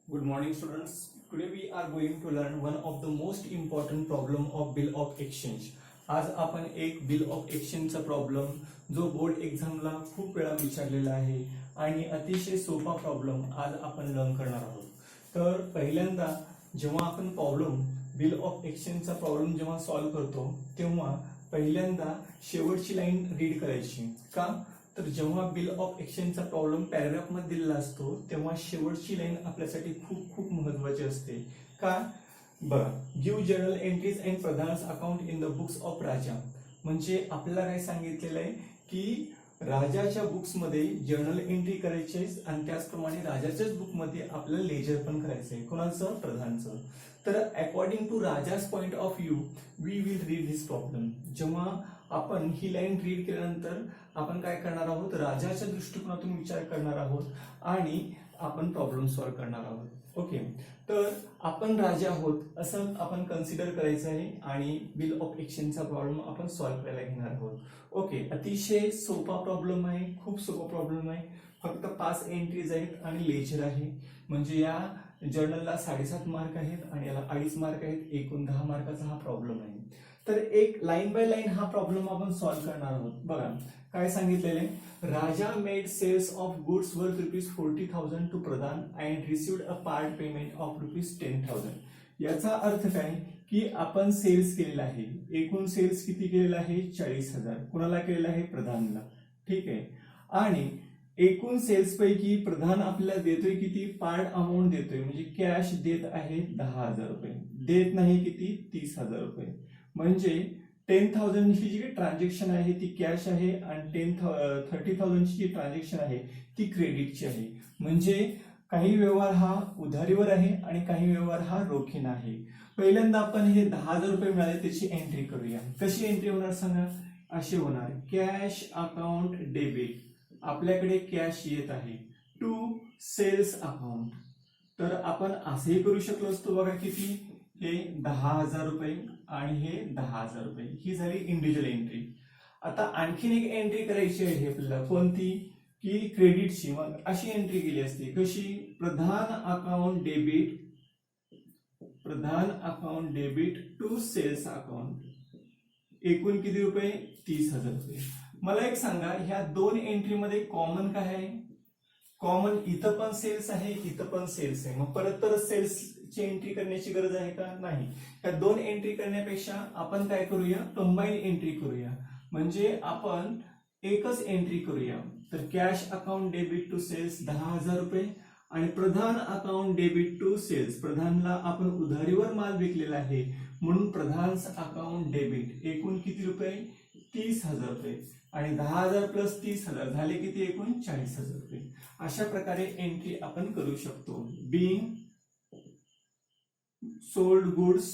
Good morning, students. Today we are going to learn one of the most important problem of bill of exchange. आज आपण एक bill of एक्सचेंजचा problem जो board एक्झामला खूप वेळा विचारलेला आहे आणि अतिशय सोपा प्रॉब्लेम आज आपण लर्न करणार आहोत. तर पहिल्यांदा जेव्हा आपण प्रॉब्लेम बिल ऑफ एक्सचेंजचा प्रॉब्लेम जेव्हा सॉल्व्ह करतो तेव्हा पहिल्यांदा शेवटची लाईन रीड करायची. का तर जेव्हा बिल ऑफ एक्सचेंजचा प्रॉब्लेम पॅराग्राफ मध्ये दिलेला असतो तेव्हा शेवटची लाईन आपल्यासाठी खूप खूप महत्वाची असते. का बघा, give journal entries and Pradhan's account in the books of Raja. म्हणजे आपल्याला काय सांगितलेलं आहे की राजाच्या बुक्स मध्ये जर्नल एंट्री करायची आणि त्याचप्रमाणे राजाच्याच बुक मध्ये आपल्याला लेजर पण करायचंय. कोणाचं? प्रधानचं. तर अकॉर्डिंग टू राजास point of view we will read this problem. जेव्हा आपण ही लाईन रीड केल्यानंतर आपण काय करणार आहोत? राजाच्या दृष्टिकोनातून विचार करणार आहोत आणि आपण प्रॉब्लेम सॉल्व्ह करणार आहोत. ओके, तर आपण राजा आहोत असं आपण कन्सिडर करायचं आहे आणि बिल ऑफ एक्सचेंजचा प्रॉब्लेम आपण सॉल्व्ह करायला घेणार आहोत. ओके, अतिशय सोपा प्रॉब्लेम आहे, खूप सोपा प्रॉब्लेम आहे. फक्त 5 एंट्रीज आहेत आणि लेजर आहे. म्हणजे या जर्नलला 7.5 मार्क आहेत आणि याला 2.5 मार्क आहेत. एकूण 10 मार्काचा हा प्रॉब्लेम आहे. तर एक लाईन बाय लाईन हा प्रॉब्लेम आपण सॉल्व्ह करणार आहोत. बघा काय सांगितलेले, Raja made sales of goods worth ₹40,000 to Pradhan and received a part payment of ₹10,000. याचा अर्थ काय की आपण सेल्स केलेला आहे. एकूण सेल्स किती केलेला आहे? 40,000. कुणाला केलेला आहे? प्रधानला. ठीक आहे. आणि एकूण सेल्स पैकी प्रधान आपल्याला देतोय किती? पार्ट अमाऊंट देतोय म्हणजे कॅश देत आहे 10,000 रुपये. देत नाही किती? 30,000 रुपये. म्हणजे 10,000 ची जी ट्रान्झॅक्शन आहे ती कॅश आहे आणि 30,000 ची जी ट्रान्झॅक्शन आहे ती क्रेडिटची आहे. म्हणजे काही व्यवहार हा उधारीवर आहे आणि काही व्यवहार हा रोखीन आहे. पहिल्यांदा आपण हे 10,000 रुपये मिळाले त्याची एंट्री करूया. कशी एंट्री होणार सांगा? अशी होणार, कॅश अकाउंट डेबिट. आपल्याकडे कॅश येत आहे टू सेल्स अकाउंट. तर आपण असंही करू शकलो असतो. बघा किती, हे 10,000 रुपये आणि हे 10,000 रुपये. ही झाली इंडिव्हिज्युअल एंट्री. आता आणखीन एक एंट्री करायची आहे आपल्याला. कोणती? की क्रेडिटची. मग अशी एंट्री केली असते. कशी? Pradhan account debit to sales account. एकूण किती रुपये? 30,000 रुपये. मला एक सांगा, ह्या 2 एंट्री मध्ये कॉमन काय आहे? कॉमन इथं पण सेल्स आहे, इथं पण सेल्स आहे. मग परत सेल्स ची एंट्री करण्याची गरज आहे का? नाही. या 2 एंट्री करण्यापेक्षा आपण काय करूया? कंबाईन एंट्री करूया. म्हणजे आपण एकच एंट्री करूया. तर cash account debit to sales 10,000 रुपये आणि Pradhan account debit to sales. प्रधानला आपण उधारीवर माल विकलेला आहे म्हणून प्रधान अकाउंट डेबिट. एकूण किती रुपये? 30,000 रुपये. आणि 10,000 प्लस 30,000 झाले किती? एकूण 40,000 रुपये. अशा प्रकारे एंट्री आपण करू शकतो. Being sold goods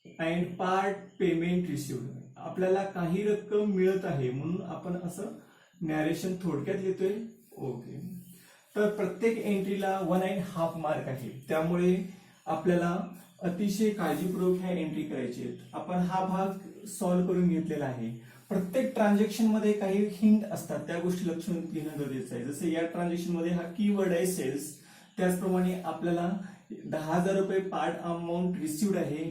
and part payment received. आपल्याला काही रक्कम मिळत आहे म्हणून आपण असं नॅरेशन थोडक्यात लिहितोय. ओके, तर प्रत्येक एंट्रीला 1.5 मार्क आहे. त्यामुळे आपल्याला अतिशय काळजीपूर्वक ह्या एंट्री करायची आहेत. आपण हा भाग सॉल्व्ह करून घेतलेला आहे. प्रत्येक ट्रान्झॅक्शन मध्ये काही हिंट असतात, त्या गोष्टी लक्षात घेणं गरजेचं आहे. जसं या ट्रान्झॅक्शन मध्ये हा कीवर्ड आहे सेल्स, त्याचप्रमाणे आपल्याला 10,000 रुपये पार्ट अमाऊंट रिसिव्ड आहे,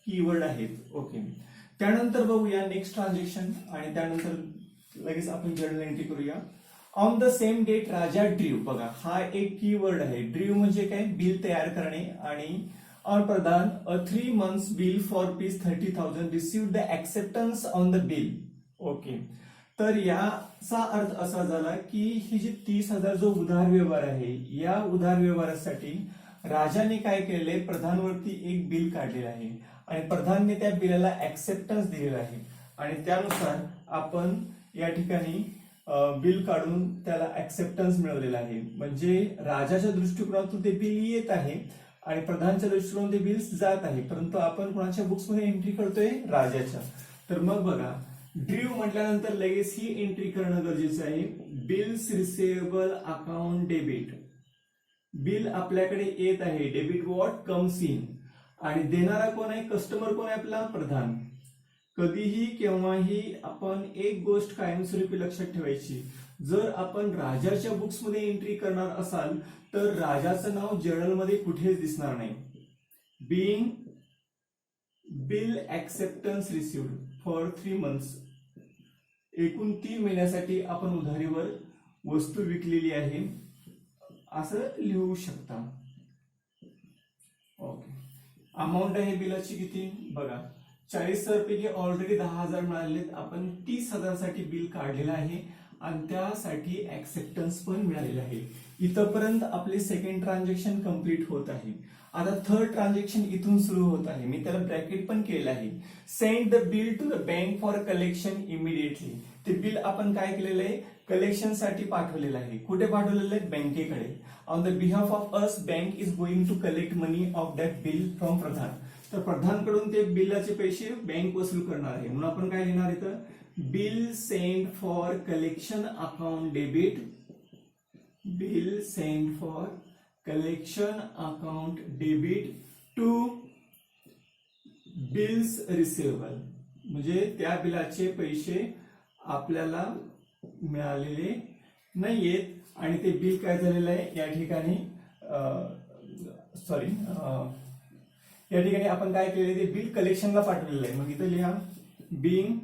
कीवर्ड आहेत. ओके, त्यानंतर बघूया नेक्स्ट ट्रान्झॅक्शन आणि त्यानंतर लगेच आपण जर्नल एंट्री करूया. On the same date Raja drew. बघा हा एक कीवर्ड आहे. ड्रीव म्हणजे काय? बिल तयार करणे. आणि और प्रधान अ 3 months bill for ₹30,000 received the acceptance on the bill. Okay, तर याचा अर्थ असा झाला की ही जी 30,000 जो उधार व्यवहार आहे या उधार व्यवहारासाठी राजाने काय केलेले? प्रधानवरती एक बिल काढलेलं आहे आणि प्रधानने त्या बिलाला ऍक्सेप्टन्स दिलेला आहे आणि त्यानुसार आपण या ठिकाणी बिल काढून त्याला ऍक्सेप्टन्स मिळवलेला आहे. म्हणजे राजाच्या दृष्टिकोनातून ते बिल येत आहे आणि प्रधानच्या दृष्टिकोनातून ते बिल जात आहे. परंतु आपण कोणाच्या बुक्स मध्ये एंट्री करतोय? राजाच्या. तर मग बघा, ड्रीव म्हटल्यानंतर लगेच ही एंट्री करणं गरजेचं आहे. Bills receivable account debit. Bill आपल्याकडे येत आहे. Debit what comes in. आणि देणारा कोण आहे? कस्टमर कोण आहे आपला? प्रधान. कधीही केव्हाही आपण एक गोष्ट कायमस्वरूपी लक्षात ठेवायची, जर आपण राजाच्या बुक्स मध्ये एंट्री करणार असाल तर राजाचं नाव जर्नल मध्ये कुठेच दिसणार नाही. Being bill acceptance received for 3 months, एकूण 3 महिन्यासाठी आपण उधारीवर वस्तू विकलेली आहे असं लिहू शकता. ओके. अमाऊंट आहे बिलाची किती बघा, 40,000 पैकी ऑलरेडी 10,000 मिळालेत. आपण 30,000 साठी बिल काढलेलं आहे आणि त्यासाठी ऍक्सेप्टन्स पण मिळालेलं आहे. इथपर्यंत आपले सेकंड ट्रान्झॅक्शन कम्प्लीट होत आहे. आता थर्ड ट्रान्झॅक्शन इथून सुरू होत आहे. मी त्याला ब्रॅकेट पण केलं आहे. Send the bill to the bank for collection immediately. ते बिल आपण काय केलेलं आहे, कलेक्शन साठी पाठवलेलं आहे. कुठे पाठवलेलं आहे, बँकेकडे. On the behalf of us bank is going to collect money of that bill from Pradhan. तर प्रधानकडून ते बिलाचे पैसे बँक वसूल करणार आहे. म्हणून आपण काय लिहिणार इथं, bill send for collection account debit, bill send for collection account debit to bills receivable. म्हणजे त्या बिलाचे पैसे आपल्याला मिळालेले नाहीयेत आणि ते बिल काय झालेलं आहे या ठिकाणी, या ठिकाणी आपण काय केले, ते बिल कलेक्शनला पाठवलेलं आहे. मग इथं लिहा being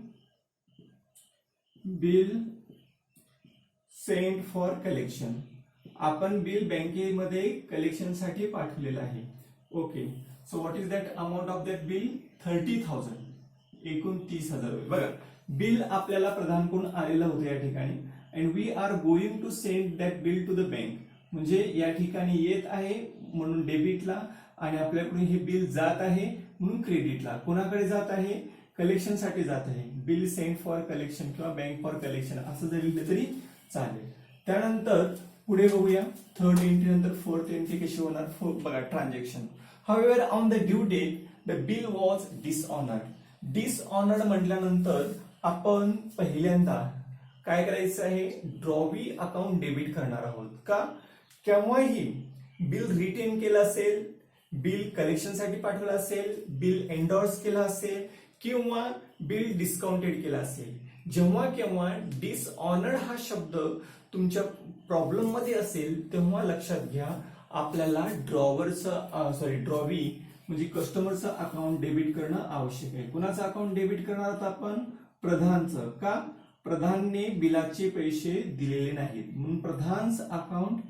bill send for collection. आपण बिल बँकेमध्ये कलेक्शनसाठी पाठवलेलं आहे. Okay. So what is that amount of that bill, 30,000, एकूण 30,000 रुपये. बघा, बिल आपल्याला प्रधानकडून आलेलं होतं या ठिकाणी. And we are going to send that bill to the bank. म्हणजे या ठिकाणी येत आहे म्हणून डेबिटला आणि आपल्याकडून हे बिल जात आहे म्हणून क्रेडिटला. कोणाकडे जात आहे, कलेक्शनसाठी जात आहे. बिल सेंड फॉर कलेक्शन किंवा बँक फॉर कलेक्शन असं जरी लिहिलं तरी चालेल. त्यानंतर पुढे बघूया, थर्ड एंट्री नंतर फोर्थ एंट्री कशी होणार. बघा transaction. However on the due date the bill was dishonoured. Dishonoured म्हटल्यानंतर आपण पहिल्यांदा काय करायचं आहे, ड्रॉवी अकाउंट डेबिट करणार आहोत. का, केव्हाही बिल रिटेन केलं असेल, बिल कलेक्शनसाठी पाठवलं असेल, बिल एंडोर्स केलं असेल किंवा बिल डिस्काउंटेड केलं असेल, जेव्हा केव्हा डिसऑनर्ड हा शब्द तुमच्या प्रॉब्लेम मध्ये असेल तेव्हा लक्षात घ्या आपल्याला ड्रॉवी म्हणजे कस्टमरचं अकाउंट डेबिट करणं आवश्यक आहे. कुणाचं अकाउंट डेबिट करणार आहोत आपण, प्रधानचं. का, प्रधानने बिलाचे पैसे दिलेले नाहीत म्हणून प्रधानच अकाउंट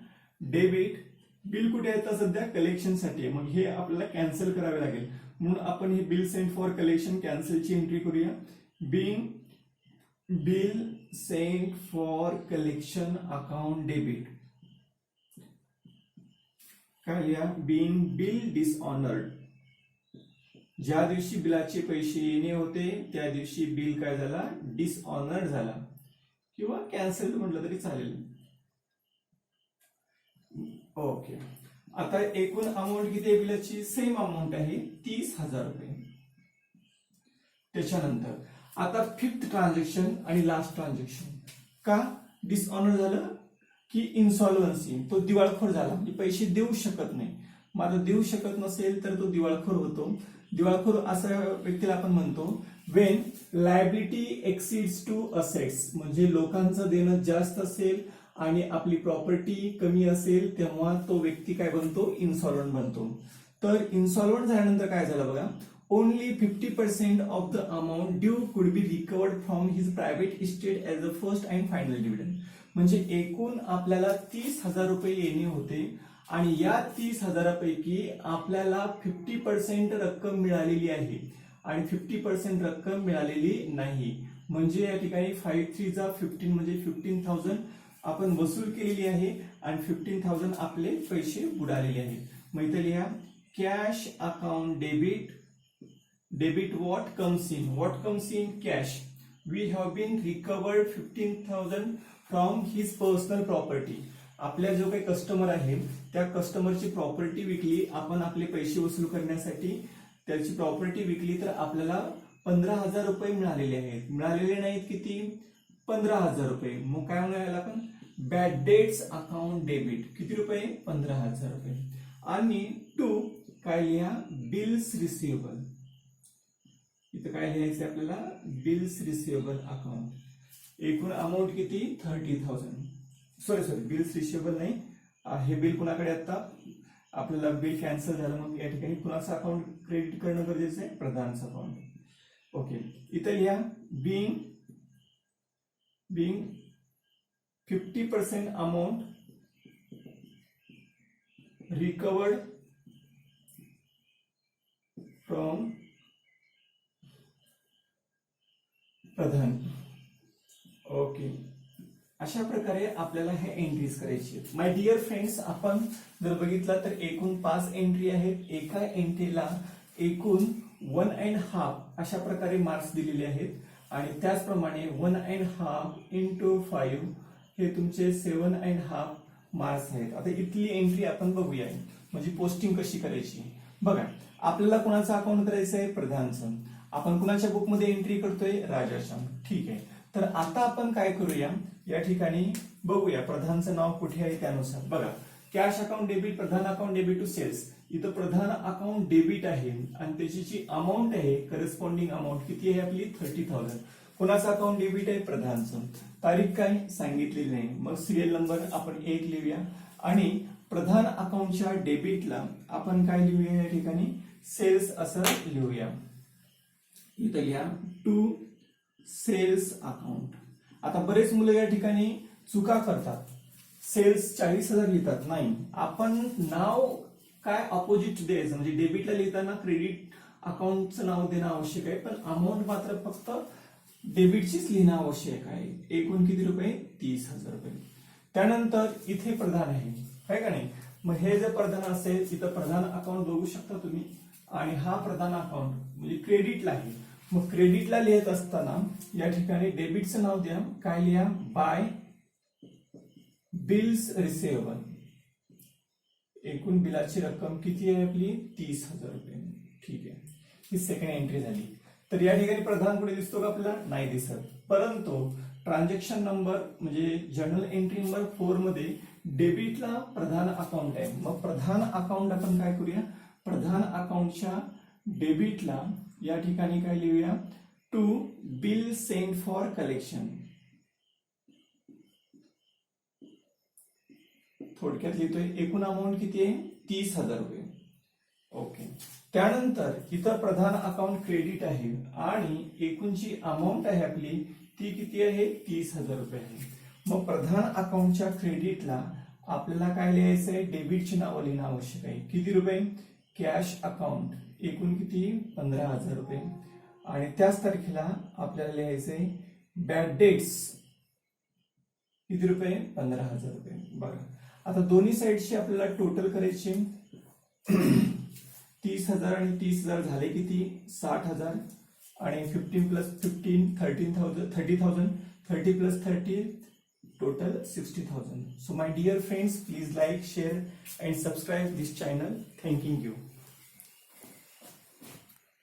डेबिट. बिल कुठे आहे आता सध्या, कलेक्शनसाठी. मग हे आपल्याला कॅन्सल करावे लागेल म्हणून आपण हे बिल सेंड फॉर कलेक्शन कॅन्सलची एंट्री करूया. Being bill send for collection account debit. काय लिहा, बिंग बिल डिसऑनर्ड. ज्या दिवशी बिलाचे पैसे येणे होते त्या दिवशी बिल काय झाला, डिसऑनर्ड झाला किंवा कॅन्सल म्हटलं तरी चालेल. ओके. आता एकूण अमाऊंट किती आहे बिलाची, सेम अमाऊंट आहे 30,000 रुपये. त्याच्यानंतर आता फिफ्थ ट्रान्झॅक्शन आणि लास्ट ट्रान्झॅक्शन. का डिसऑनर झालं की इन्सॉल्वन्सी, तो दिवाळखोर झाला म्हणजे पैसे देऊ शकत नाही. माझा देऊ शकत नसेल तर तो दिवाळखोर होतो. दिवाळखोर अशा व्यक्तीला आपण म्हणतो when liability exceeds to assets. म्हणजे लोकांचं देणं जास्त असेल आणि आपली प्रॉपर्टी कमी असेल तेव्हा तो व्यक्ती काय बनतो, इन्सॉल्वंट बनतो. तर इन्सॉल्वंट झाल्यानंतर काय झालं बघा, only 50% of the amount due could be recovered from his private estate as the first and final dividend. म्हणजे एकूण आपल्याला 30,000 रुपये येणे होते आणि या 30,000 पैकी आपल्याला 50% रक्कम मिळालेली आहे आणि 50% रक्कम मिळालेली नाही. म्हणजे या ठिकाणी 5 3 जा 15 म्हणजे 15,000 आपण वसूल केलेली आहे आणि 15,000 आपले पैसे बुडालेले आहेत. मग इथे लिहा cash account debit. Debit what comes in? What comes in? Cash. We have been recovered 15,000 from his personal property. आपल्या जो काही कस्टमर आहे त्या कस्टमरची प्रॉपर्टी विकली आपण आपले पैसे वसूल करण्यासाठी. त्याची प्रॉपर्टी विकली तर आपल्याला 15,000 रुपये मिळालेले आहेत. मिळालेले नाहीत किती, 15,000 रुपये. मग काय म्हणायला आपण बॅड डेट्स अकाउंट डेबिट. किती रुपये, 15,000 रुपये. आणि टू काय लिहा, बिल्स रिसिवेबल. इथं काय लिहायचं आपल्याला, बिल्स रिसिवेबल अकाउंट. एकूण अमाऊंट किती 30,000. सॉरी बिल्स रिसिवेबल नाही, हे बिल कुणाकडे आता आपल्याला बिल कॅन्सल झालं, मग या ठिकाणी कुणाचं अकाउंट क्रेडिट करणं गरजेचं आहे, प्रधानचं अकाउंट. ओके, इथं लिहा being 50% amount recovered from Pradhan. Okay, अशा प्रकारे आपल्याला हे एंट्रीज करायची आहेत. माय डिअर फ्रेंड्स, आपण जर बघितलं तर एकूण 5 एंट्री आहेत. एका एंट्रीला एकूण 1.5 अशा प्रकारे मार्क्स दिलेले आहेत आणि त्याचप्रमाणे 1.5 into 5 हे तुमचे 7.5 मार्क्स आहेत. आता इथली एंट्री आपण बघूया, म्हणजे पोस्टिंग कशी करायची. बघा, आपल्याला कुणाचं अकाउंट करायचं आहे, प्रधानचं. आपण कुणाच्या बुकमध्ये एंट्री करतोय, राजाच्या. ठीक आहे, तर आता आपण काय करूया, या ठिकाणी बघूया प्रधानचं नाव कुठे आहे त्यानुसार. बघा, cash account debit, Pradhan account debit to sales. इथं प्रधान अकाउंट डेबिट आहे आणि त्याची जी अमाऊंट आहे, करस्पॉन्डिंग अमाऊंट किती आहे आपली 30,000. कोणाचं अकाउंट डेबिट आहे, प्रधानचं. तारीख काय सांगितलेली नाही, मग सिरियल नंबर आपण 1 लिहूया आणि प्रधान अकाउंटच्या डेबिटला आपण काय लिहूया, या ठिकाणी सेल्स असं लिहूया. इथं लिहा टू सेल्स अकाउंट. आता बरेच मुलं या ठिकाणी चुका करतात, सेल्स 40,000 लिहितात. नाही, आपण नाव काय अपोजिट द्यायचं, म्हणजे डेबिटला लिहिताना क्रेडिट अकाउंटचं नाव देणं आवश्यक आहे, पण अमाऊंट मात्र फक्त डेबिटचीच लिहिणं आवश्यक आहे. एकूण किती रुपये, 30,000 रुपये. त्यानंतर इथे प्रधान आहे का नाही, मग हे जर प्रधान असेल, तिथं प्रधान अकाउंट बघू शकता तुम्ही, आणि हा प्रधान अकाउंट म्हणजे क्रेडिटला आहे. मग क्रेडिटला लिहित असताना या ठिकाणी डेबिटचं नाव द्या, काय लिहा, बाय बिल्स रिसिवेबल. एकूण बिलाची रक्कम किती आहे आपली, 30,000 रुपये. ठीक आहे, ही सेकंड एंट्री झाली. तर या ठिकाणी प्रधान कुठे दिसतो का आपल्याला, नाही दिसत. परंतु ट्रान्झॅक्शन नंबर म्हणजे जर्नल एंट्री नंबर 4 मध्ये डेबिटला प्रधान अकाउंट आहे. मग प्रधान अकाउंट आपण काय करूया, प्रधान अकाउंटच्या डेबिटला या ठिकाणी काय लिहूया, to bill send for collection. थोडक्यात लिहितोय, एकूण अमाऊंट किती आहे, 30,000 रुपये. ओके, त्यानंतर इथं प्रधान अकाउंट क्रेडिट आहे आणि एकूण जी अमाऊंट आहे आपली ती किती आहे, 30,000 रुपये आहे. मग प्रधान अकाउंटच्या क्रेडिटला आपल्याला काय लिहायचं आहे, डेबिटची नावं लिहिणं आवश्यक आहे. किती रुपये, कॅश अकाउंट, एकूण किती 15,000 रुपये. आणि त्याच तारखेला आपल्याला लिहायचंय बॅड डेट्स, किती रुपये, 15,000 रुपये. बघा, आता दोन्ही साईडची आपल्याला टोटल करायची. 30,000 आणि 30,000 झाले किती, 60,000. आणि 15 plus 15 13,000, 30,000, 30 plus 30 total 60,000. So my dear friends, please like, share and subscribe this channel. Thanking you.